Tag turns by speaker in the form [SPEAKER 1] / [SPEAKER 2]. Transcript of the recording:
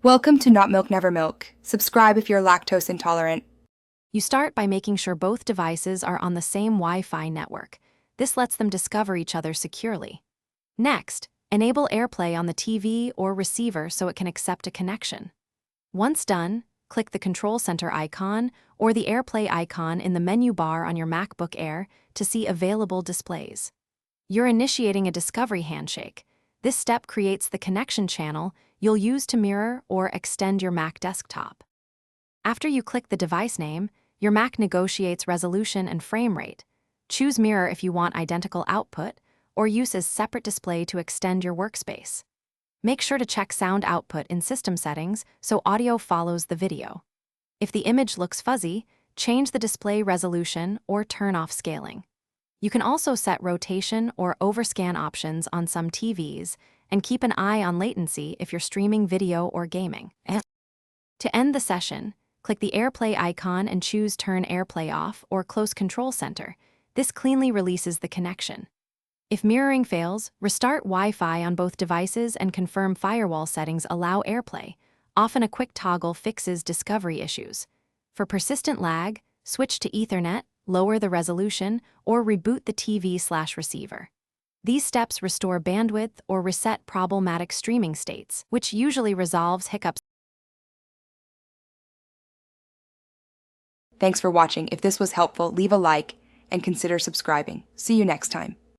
[SPEAKER 1] Welcome to Not Milk Never Milk. Subscribe if you're lactose intolerant.
[SPEAKER 2] You start by making sure both devices are on the same Wi-Fi network. This lets them discover each other securely. Next, enable AirPlay on the TV or receiver so it can accept a connection. Once done, click the Control Center icon or the AirPlay icon in the menu bar on your MacBook Air to see available displays. You're initiating a discovery handshake. This step creates the connection channel you'll use to mirror or extend your Mac desktop. After you click the device name, your Mac negotiates resolution and frame rate. Choose Mirror if you want identical output, or use as separate display to extend your workspace. Make sure to check sound output in System Settings so audio follows the video. If the image looks fuzzy, change the display resolution or turn off scaling. You can also set rotation or overscan options on some TVs and keep an eye on latency if you're streaming video or gaming. To end the session, click the AirPlay icon and choose Turn AirPlay Off or Close Control Center. This cleanly releases the connection. If mirroring fails, restart Wi-Fi on both devices and confirm firewall settings allow AirPlay. Often a quick toggle fixes discovery issues. For persistent lag, switch to Ethernet, lower the resolution, or reboot the TV/receiver. These steps restore bandwidth or reset problematic streaming states, which usually resolves hiccups.
[SPEAKER 1] Thanks for watching. If this was helpful, leave a like and consider subscribing. See you next time.